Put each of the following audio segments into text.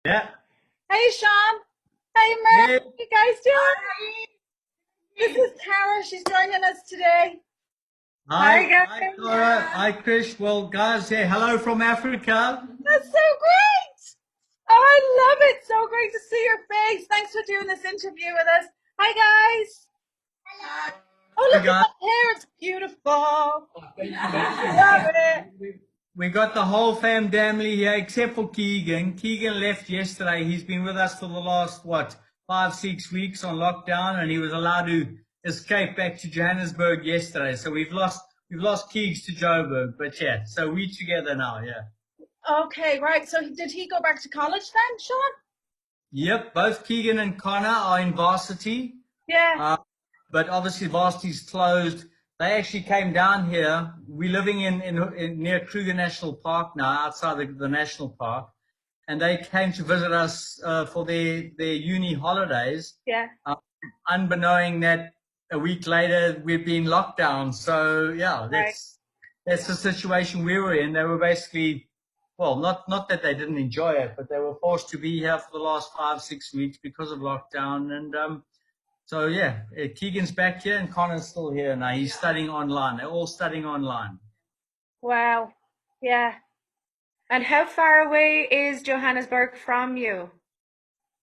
Yeah. Hey, Sean. Hey, Merle. Hey, How you guys doing? This is Tara. She's joining us today. Hi, hi, guys. Cora. Hi, Krish. Well, guys, yeah, hello from Africa. That's so great. Oh, I love it. So great to see your face. Thanks for doing this interview with us. Hi, guys. Oh, We look at got that hair. It's beautiful. Love it. we got the whole family here except for Keegan. Keegan left yesterday. He's been with us for the last what 5, 6 weeks on lockdown, and he was allowed to escape back to Johannesburg yesterday. So we've lost Keegs to Joburg, but yeah, so we together now. Yeah. Okay, right. So did he go back to college then, Sean? Yep. Both Keegan and Connor are in varsity. Yeah. Uh, but obviously varsity's closed. They actually came down here. We're living in near Kruger National Park now, outside the national park, and they came to visit us for their uni holidays, Yeah. uh, unbeknowing that a week later we'd been locked down. So yeah, Right. that's the situation we were in. They were basically, well, not that they didn't enjoy it, but they were forced to be here for the last 5, 6 weeks because of lockdown. And so yeah, Keegan's back here and Connor's still here now. He's studying online. They're all studying online. Wow. Yeah. And how far away is Johannesburg from you?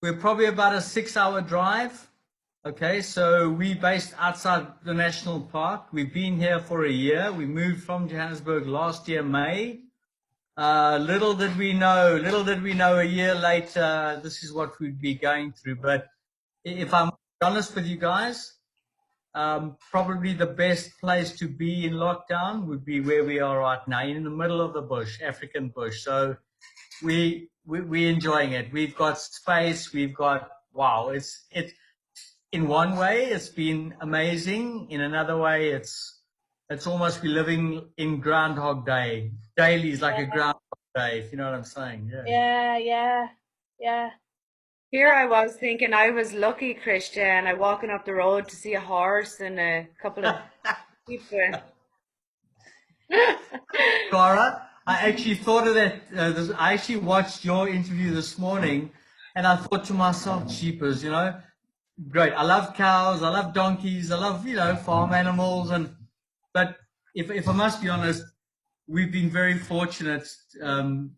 We're probably about a 6 hour drive. Okay, so we based outside the national park. We've been here for a year. We moved from Johannesburg last year, May. Little did we know a year later, this is what we'd be going through. But if I'm honest with you guys, probably the best place to be in lockdown would be where we are right now, in the middle of the bush, African bush. So we're enjoying it. We've got space. We've got wow. It's in one way it's been amazing. In another way, it's almost be living in Groundhog Day. Daily is like a Groundhog Day, if you know what I'm saying. Yeah. Yeah, yeah, yeah. Here I was thinking I was lucky, Christian. I walking up the road to see a horse and a couple of sheep. Clara, I actually thought of that. I actually watched your interview this morning, and I thought to myself, "Jeepers, great. I love cows. I love donkeys. I love farm animals." But if I must be honest, we've been very fortunate to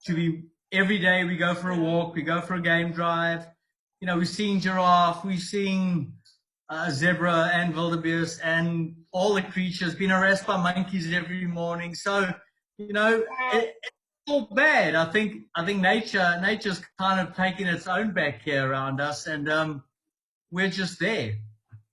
be every day. We go for a walk. We go for a game drive. We're seeing giraffe. We're seeing zebra and wildebeest and all the creatures. Been harassed by monkeys every morning. So Wow. it's all bad. I think nature's kind of taking its own back here around us, and we're just there.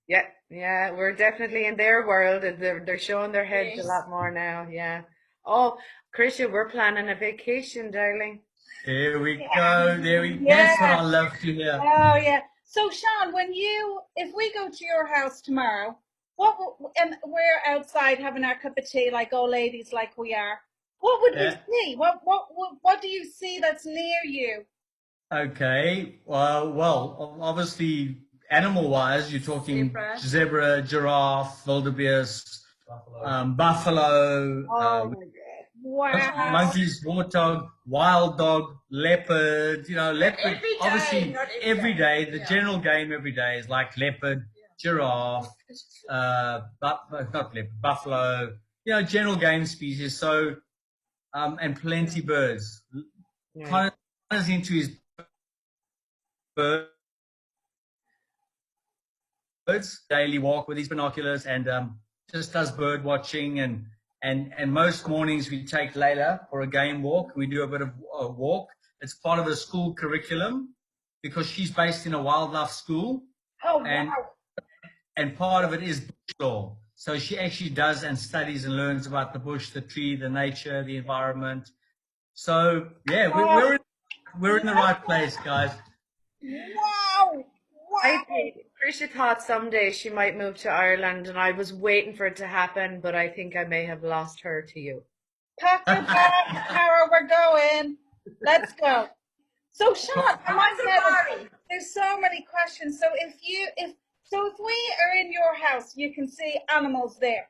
Yeah, yeah, we're definitely in their world. And they're showing their heads a Yes. lot more now. Yeah. Oh, Christian, we're planning a vacation, darling. There we go. That's what I Yeah. love to hear. Oh, yeah. So, Sean, if we go to your house tomorrow, and we're outside having our cup of tea like old ladies like we are, what would we Yeah. see? What do you see that's near you? Okay. Well, obviously, animal-wise, you're talking Zebra. zebra, giraffe, wildebeest, buffalo, Oh my God. Wow. monkeys, warthog, wild dog, leopard. Leopard. Every day, Obviously, not every day, the general game every day is like leopard, giraffe, not leopard, buffalo. General game species. So, and plenty birds. Right. Kind of into his birds daily walk with these binoculars, and just does bird watching, and most mornings we take Layla for a game walk. We do a bit of a walk. It's part of the school curriculum because she's based in a wildlife school, Oh and wow. and part of it is bush law. So she actually does and studies and learns about the bush, the tree, the nature, the environment. So yeah, Wow. we're in the right place, guys. Wow. I Wow. think Christian thought someday she might move to Ireland, and I was waiting for it to happen, but I think I may have lost her to you. Pack your bags, Tara, we're going. Let's go. So Sean, there's so many questions. So if we are in your house, you can see animals there.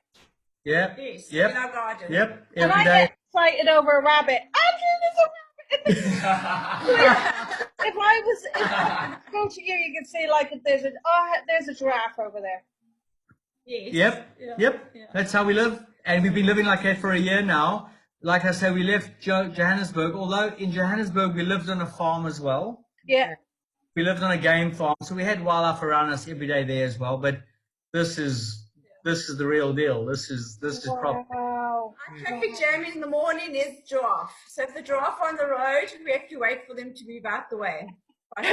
Yep, Yes, yep, in our garden. yep. And Every I day. get excited over a rabbit. Andrew, there's a rabbit in the if I was approaching you, you could see like if there's a giraffe over there. Yes. Yep, Yeah. yep. Yeah. That's how we live, and we've been living like that for a year now. Like I say, we left Johannesburg. Although in Johannesburg we lived on a farm as well. Yeah. We lived on a game farm, so we had wildlife around us every day there as well. But this is the real deal. This is proper. Wow. Our traffic jam in the morning is giraffe. So if the giraffe are on the road, we have to wait for them to move out the way. And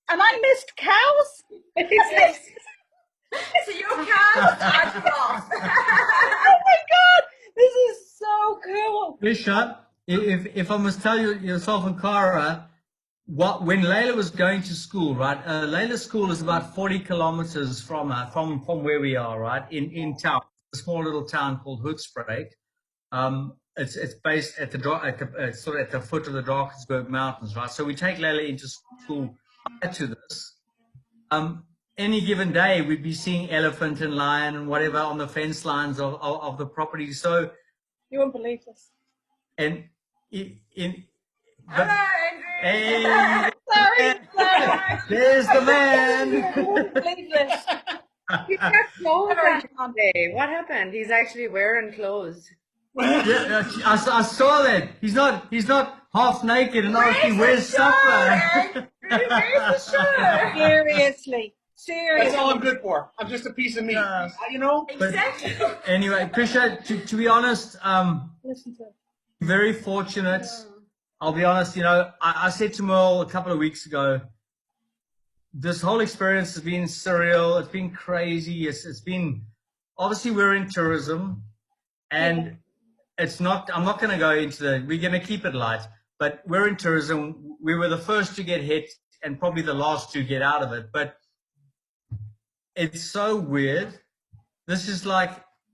I missed cows. Yes. So your cows are giraffe. Oh my god, this is so cool. Risha, if I must tell you yourself and Cara, when Layla was going to school, right? Layla's school is about 40 kilometers from where we are, right? In town, a small little town called Hoedspruit. It's based at sort of at the foot of the Drakensberg Mountains, right? So we take Layla into school prior to this. Any given day, we'd be seeing elephant and lion and whatever on the fence lines of the property. So, You won't believe this. and Hello, Andrew. hey, Sorry. there's the man. You won't believe this. He's got clothes on today. What happened? He's actually wearing clothes. Yeah, I saw that. He's not half naked and asking where's supper. Where's the show? Seriously. That's all I'm good for. I'm just a piece of meat. You know? Exactly. Anyway, Krisha, to be honest, Listen to it. very fortunate. I'll be honest, I said to Merle a couple of weeks ago, this whole experience has been surreal. It's been crazy. It's been, obviously we're in tourism and I'm not going to go into we're going to keep it light, but we're in tourism. We were the first to get hit and probably the last to get out of it. But it's so weird. This is like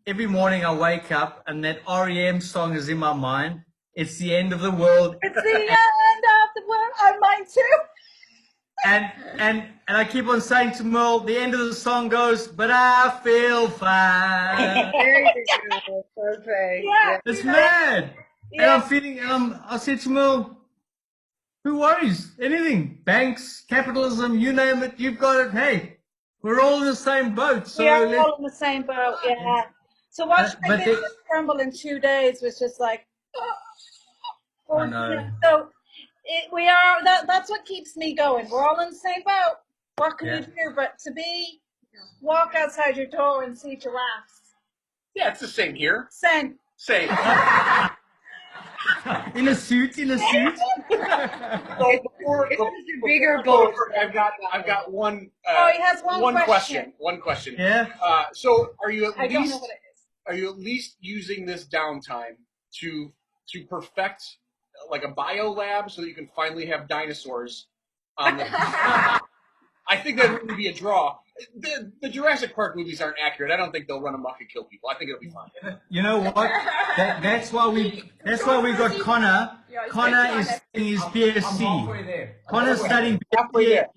every morning I wake up and that REM song is in my mind. It's the end of the world. It's the end of the world. Oh, mine too. And I keep on saying to Merle, the end of the song goes, but I feel fine. There you go. Perfect. Yeah. It's mad. And Yeah. I'm feeling, I said to Merle, who worries? Anything. Banks, capitalism, you name it, you've got it. Hey, we're all in the same boat. So We are all in the same boat, yeah. So watching my but business crumble in 2 days was just like, I know. So that's what keeps me going. We're all in the same boat. What can you do? But to walk outside your door and see giraffes. Yeah, it's the same here. Same. Same. in a suit. So before, It's a bigger before- boat. I've got one. He has one question. One question. Yeah. So are you I don't know what it is. are you at least using this downtime to perfect like a bio lab so that you can finally have dinosaurs on the I think that would really be a draw. The Jurassic Park movies aren't accurate. I don't think they'll run amok and kill people. I think it'll be fine. You know what? That's why we got Connor. Connor is in his BSc. Connor's studying BSc at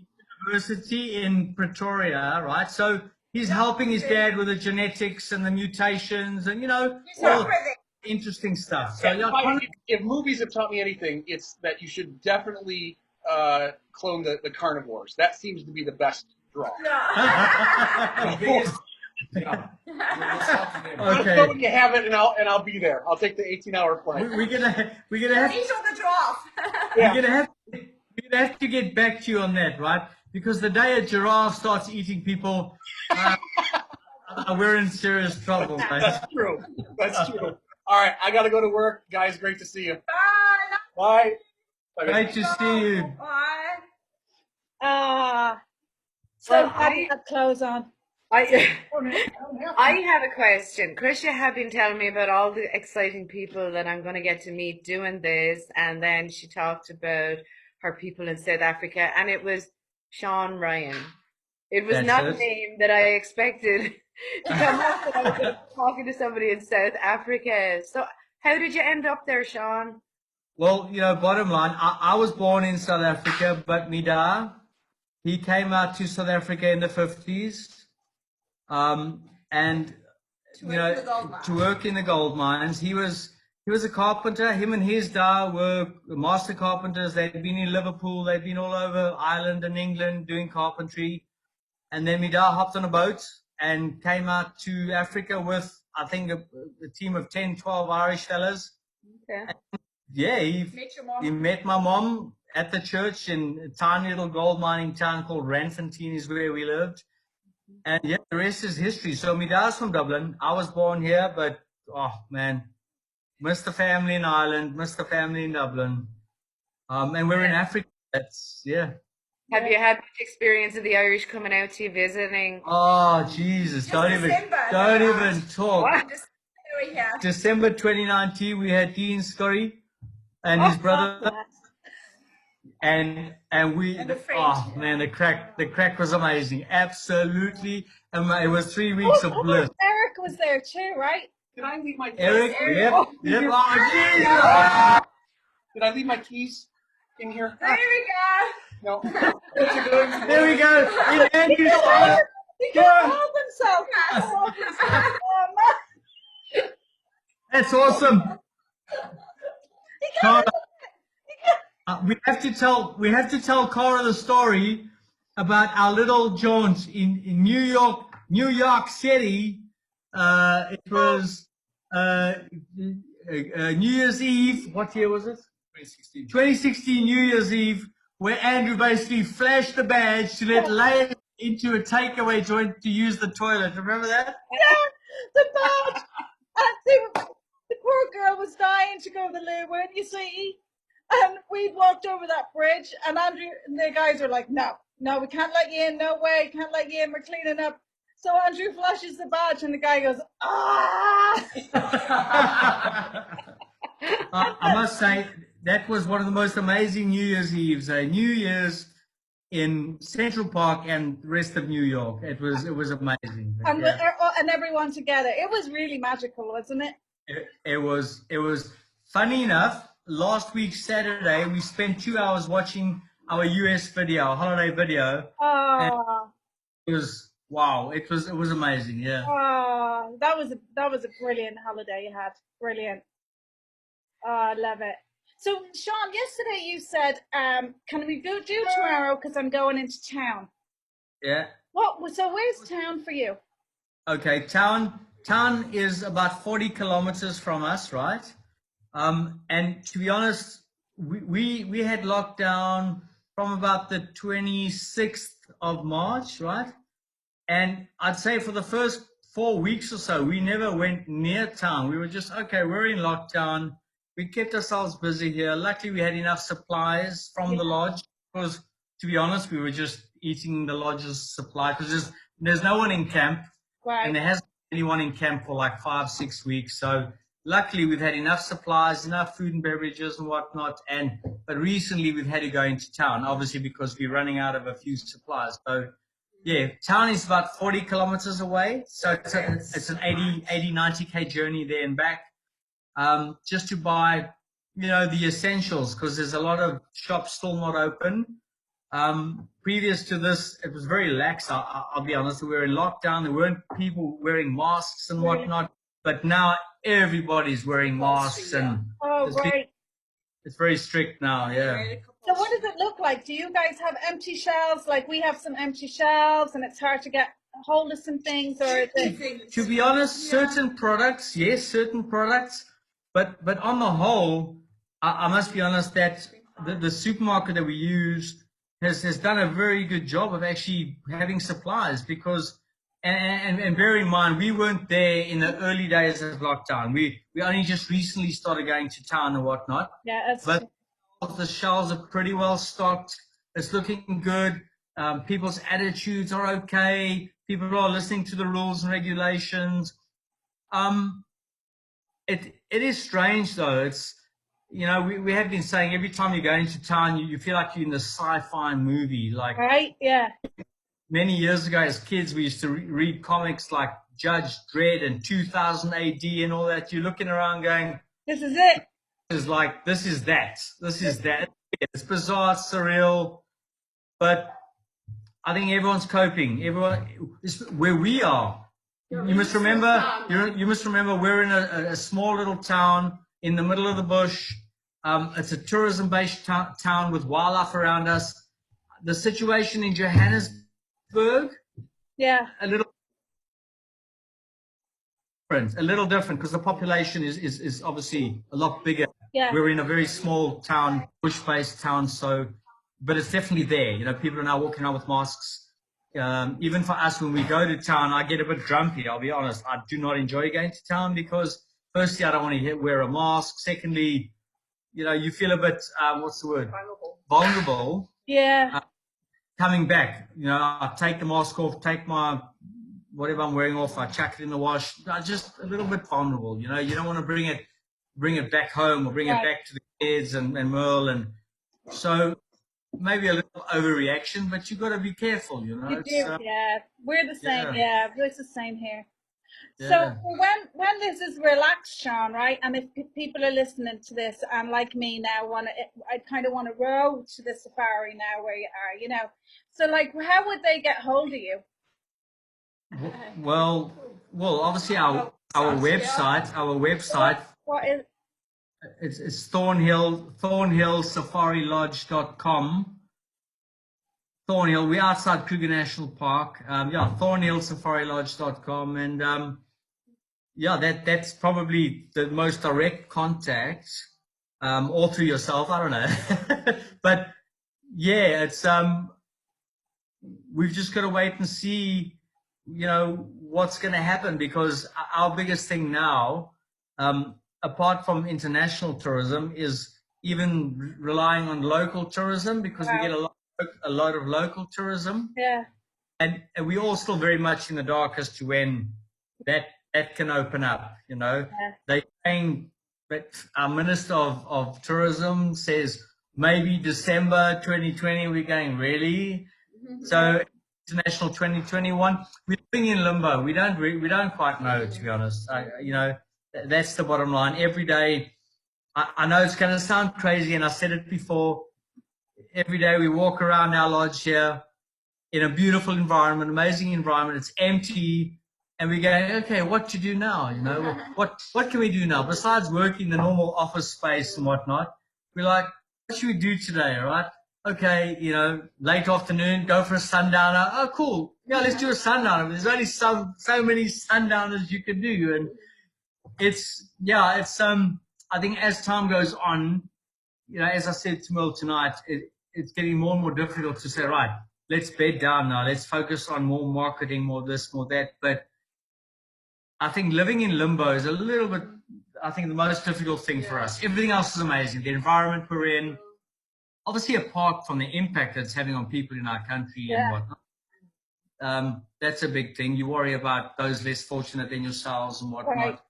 University in Pretoria, right? So he's helping his dad with the genetics and the mutations and all interesting stuff. So If movies have taught me anything, it's that you should definitely clone the carnivores. That seems to be the best draw. Okay. So when you have it, and I'll be there. I'll take the 18-hour flight. We're gonna have These are the giraffe. we're gonna have to get back to you on that, right? Because the day a giraffe starts eating people, we're in serious trouble, mate. That's true. That's true. All right, I gotta go to work, guys. Great to see you. Bye. Bye. Great to see you. Bye. So happy to have clothes on. I have a question. Krisha had been telling me about all the exciting people that I'm going to get to meet doing this, and then she talked about her people in South Africa, and it was Sean Ryan. It was That's not it. a name that I expected to come up when I was talking to somebody in South Africa. So how did you end up there, Sean? Well, bottom line, I was born in South Africa, but Mida, he came out to South Africa in the 50s. And to work in the gold mines. He was He was a carpenter. Him and his dad were master carpenters. They'd been in Liverpool. They'd been all over Ireland and England doing carpentry. And then my dad hopped on a boat and came out to Africa with, I think, a team of 10, 12 Irish fellas. Okay. Yeah, Meet your mom. he met my mom at the church in a tiny little gold mining town called Ranfontein is where we lived. And yeah, the rest is history. So my dad's from Dublin. I was born here, but oh man, missed the family in Ireland, missed the family in Dublin. And we're in Africa. That's, yeah. Have you had much experience of the Irish coming out to you visiting? Oh, Jesus. Don't even talk. What? Here we have. December 2019, we had Dean Scurry and his brother. And we, And the French. oh man, the crack was amazing. Absolutely. And it was 3 weeks of bliss. Eric was there too, right? Did I leave my keys? Eric, yep. Oh, Jesus. Did I leave my keys in here? There we go. No. There we go. In Andrew's house. He can't help himself. That's awesome. Cara, we have to tell Cara the story about our little jaunt in New York City. It was New Year's Eve. What year was it? 2016. 2016 New Year's Eve, where Andrew basically flashed the badge to let Leia into a takeaway joint to use the toilet. Remember that? Yeah, the badge. The poor girl was dying to go to the loo, weren't you, sweetie? And we walked over that bridge, and Andrew and the guys were like, no, we can't let you in. No way, can't let you in. We're cleaning up. So Andrew flashes the badge, and the guy goes, ah! I must say, that was one of the most amazing New Year's Eves. New Year's in Central Park and the rest of New York. It was amazing. And, Yeah. and everyone together. It was really magical, wasn't it? It was funny enough. Last week Saturday, we spent 2 hours watching our US video, holiday video. Oh, It was wow. It was amazing. Yeah. oh, that was a brilliant holiday you had. Brilliant. Oh, I love it. So, Sean, yesterday you said, can we go do tomorrow because I'm going into town? Yeah. So where's town for you? Okay. Town is about 40 kilometers from us, right? And to be honest, we had lockdown from about the 26th of March, right? And I'd say for the first 4 weeks or so, we never went near town. We were just, okay, we're in lockdown. We kept ourselves busy here. Luckily, we had enough supplies from the lodge because, to be honest, we were just eating the lodge's supply because there's no one in camp. Right. And there hasn't been anyone in camp for like 5-6 weeks. So luckily, we've had enough supplies, enough food and beverages and whatnot. But recently, we've had to go into town, obviously, because we're running out of a few supplies. So, yeah, town is about 40 kilometers away. So it's an 80, 90K journey there and back. Just to buy, the essentials, because there's a lot of shops still not open. Previous to this, it was very lax. I'll be honest. We were in lockdown. There weren't people wearing masks and whatnot. But now everybody's wearing masks, and Oh, great. it's very strict now. Yeah. So what does it look like? Do you guys have empty shelves? Like we have some empty shelves and it's hard to get hold of some things, or is it... To be honest, certain products, yes, certain products. But on the whole, I must be honest that the supermarket that we use has done a very good job of actually having supplies because, and bear in mind, we weren't there in the early days of lockdown. We only just recently started going to town and whatnot. Yeah, that's... But the shelves are pretty well stocked. It's looking good. People's attitudes are okay. People are listening to the rules and regulations. It is strange though. It's, we have been saying every time you go into town, you feel like you're in the sci-fi movie. Like Right, yeah. many years ago as kids, we used to read comics like Judge Dredd and 2000 AD and all that. You're looking around going, This is it. this is that. It's bizarre, it's surreal, but I think everyone's coping. Everyone, where we are. You must remember, we're in a small little town in the middle of the bush. It's a tourism-based town with wildlife around us. The situation in Johannesburg, Yeah. a little different because the population is obviously a lot bigger. Yeah. We're in a very small town, bush-based town, so, but it's definitely there. You know, people are now walking around with masks. Even for us, when we go to town, I get a bit grumpy. I'll be honest. I do not enjoy going to town because, firstly, I don't want to wear a mask. Secondly, you know, you feel a bit, what's the word? Vulnerable. Yeah. Coming back, you know, I take the mask off, take my whatever I'm wearing off, I chuck it in the wash. I'm just a little bit vulnerable, you know. You don't want to bring it back home or bring it back to the kids and Merle, and so maybe a little overreaction, but you've got to be careful, you know. You do, yeah. We're the same, yeah. It's the same here. So when this is relaxed, Sean, right? And if people are listening to this and like me now I kind of want to row to the safari now where you are, you know. So like, how would they get hold of you? Well, obviously our website. What is? It's thornhillsafarilodge.com. Thornhill, we're outside Kruger National Park. Thornhillsafarilodge.com, and that's probably the most direct contact, or through yourself. I don't know, but yeah, it's we've just got to wait and see, you know, what's going to happen, because our biggest thing now, apart from international tourism, is even relying on local tourism, because we get a lot of local tourism. Yeah. And we're all still very much in the dark as to when that can open up, you know. They're saying that our Minister of Tourism says maybe December 2020. We're going, really? So international 2021, we're living in limbo. We don't quite know, to be honest. You know, that's the bottom line. Every day, I know it's going to sound crazy, and I said it before. Every day we walk around our lodge here in a beautiful environment, amazing environment. It's empty, and we go, okay, what to do now? You know, what can we do now besides working the normal office space and whatnot? We're like, what should we do today? Right? Okay, you know, late afternoon, go for a sundowner. Oh, cool. Yeah, let's do a sundowner. There's only so many sundowners you can do, and it's I think as time goes on, you know, as I said to Merle tonight, it's getting more and more difficult to say, right, let's bed down now. Let's focus on more marketing, more this, more that. But I think living in limbo is a little bit, I think, the most difficult thing for us. Everything else is amazing. The environment we're in, obviously apart from the impact that's having on people in our country and whatnot. That's a big thing. You worry about those less fortunate than yourselves and whatnot.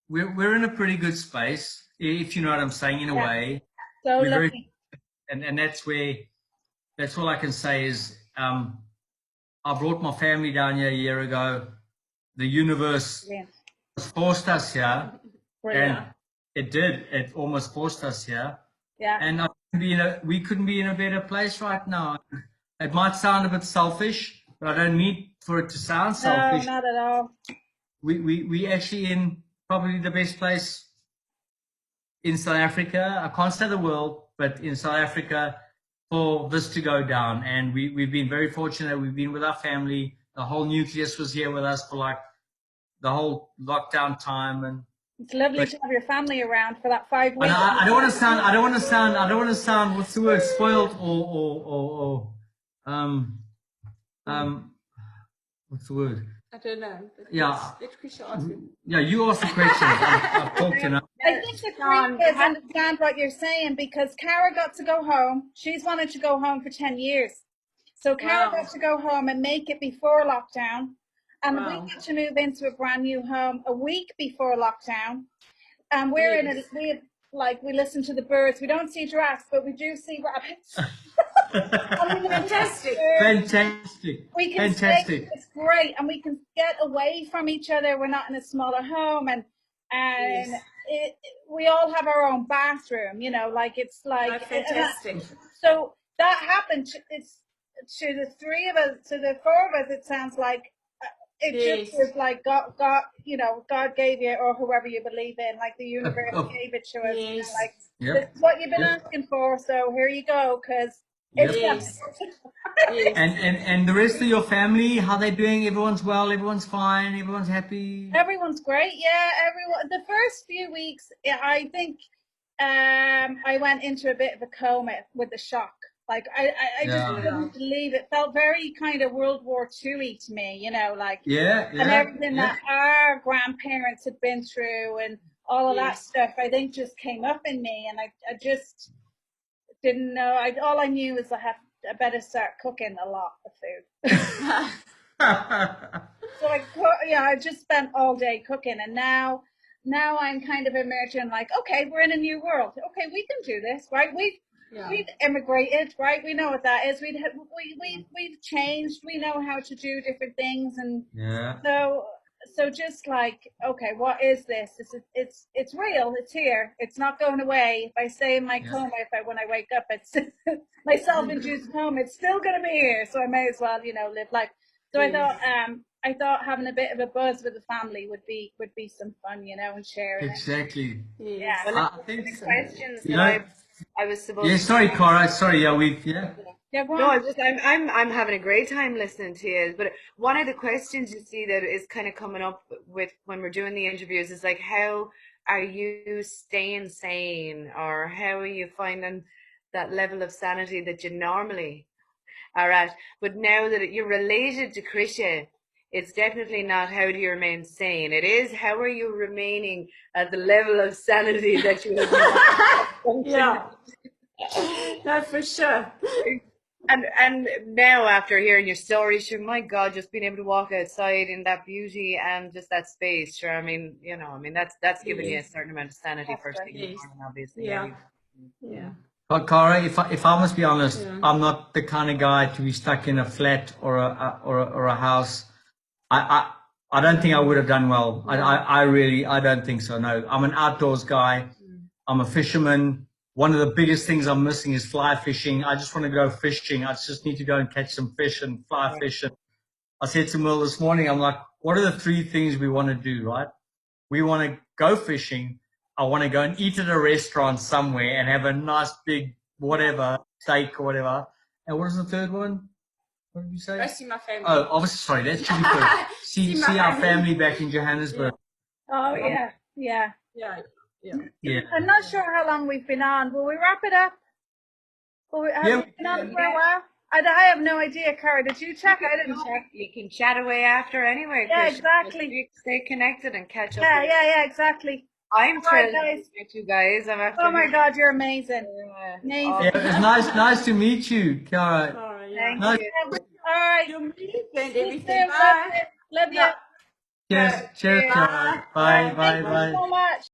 We're in a pretty good space, if you know what I'm saying, in a way. So lucky. And that's all I can say is, I brought my family down here a year ago. The universe forced us here, and it almost forced us here. Yeah. And we couldn't be in a better place right now. It might sound a bit selfish, but I don't need for it to sound selfish. No, not at all. We actually in probably the best place in South Africa. I can't say the world, but in South Africa, for this to go down. And we've been very fortunate. We've been with our family. The whole nucleus was here with us for like the whole lockdown time. And it's lovely to have your family around for that 5 weeks. I don't want to sound, what's the word, spoiled or what's the word? I don't know. Yeah. Let Krisha ask you. Yeah, you ask the question. I've talked enough. I think the Greek kids understand what you're saying, because Cara got to go home. She's wanted to go home for 10 years. So Cara got to go home and make it before lockdown. And we got to move into a brand new home a week before lockdown. And we're in it. We listen to the birds. We don't see giraffes, but we do see rabbits. Fantastic. We can stay, it's great, and we can get away from each other. We're not in a smaller home, and we all have our own bathroom. You know, like it's like fantastic. So that happened. It's to the three of us, to the four of us. It sounds like it Yes. just is like God, you know, God gave you, or whoever you believe in, like the universe Uh, gave it to us. You know, Yes. like Yep. this is what you've been Yep. asking for, so here you go, because it's Yep. Yes. coming. Yes. And the rest of your family, how they doing? Everyone's well. Everyone's fine. Everyone's happy. Everyone's great. Yeah, everyone. The first few weeks, yeah, I think I went into a bit of a coma with the shock. Like I just Yeah. couldn't believe it. Felt very kind of World War II-y to me, you know, like Yeah. and Yeah. everything Yeah. that our grandparents had been through and all of that Yes. stuff. I think just came up in me, and I just didn't know. All I knew was I better start cooking a lot of food. So I just spent all day cooking, and now I'm kind of emerging like, okay, we're in a new world. Okay, we can do this, right? We've immigrated, right? We know what that is. We've changed. We know how to do different things, and Yeah. so just like, okay, what is this? It's real. It's here. It's not going away. If I stay in my coma, when I wake up, it's my self-induced coma. It's still going to be here. So I may as well, you know, live life. So I thought having a bit of a buzz with the family would be some fun, you know, and sharing it. Exactly. Yes. Yeah. One of I think. the questions You that know. I was supposed Yeah. to Sorry, Cora. Sorry. Yeah. Yeah. Yeah, go No, on. I'm having a great time listening to you. But one of the questions you see that is kind of coming up with when we're doing the interviews is like, how are you staying sane, or how are you finding that level of sanity that you normally are at? But now that you're related to Krisha, it's definitely not how do you remain sane. It is how are you remaining at the level of sanity that you have. Yeah. No, for sure. And now after hearing your story, sure, my God, just being able to walk outside in that beauty and just that space, sure. I mean, you know, I mean that's giving you a certain amount of sanity That's first right. thing in the Yes. morning, obviously. Yeah. Anyway. Yeah. But Cara, if I must be honest, Yeah. I'm not the kind of guy to be stuck in a flat or a house. I don't think I would have done well. I really don't think so. No, I'm an outdoors guy. I'm a fisherman. One of the biggest things I'm missing is fly fishing. I just want to go fishing. I just need to go and catch some fish and fly fish. And I said to Merle this morning, I'm like, what are the three things we want to do, right? We want to go fishing. I want to go and eat at a restaurant somewhere and have a nice big whatever steak or whatever. And what was the third one? What did you say? Go see my family. Oh, obviously, sorry, that should be first. See my See our family. family back in Johannesburg. Oh yeah. Yeah. Yeah. I'm not sure how long we've been on. Will we wrap it up? Have we been on for a while? I have no idea, Cara. Did you check? I didn't check. You can chat away after anyway. Yeah, Chris. exactly. Stay connected and catch up. Yeah, exactly. I'm All right, thrilled guys. to meet you guys. I'm after Oh my God, you're amazing. Amazing. Yeah, it was nice to meet you, Cara. Oh, yeah. Thank Nice. you. All right. Your music and See you everything. soon. Bye. Love you. Yeah. Cheers, Cheers. Cara. Bye. Bye. Thank you so much.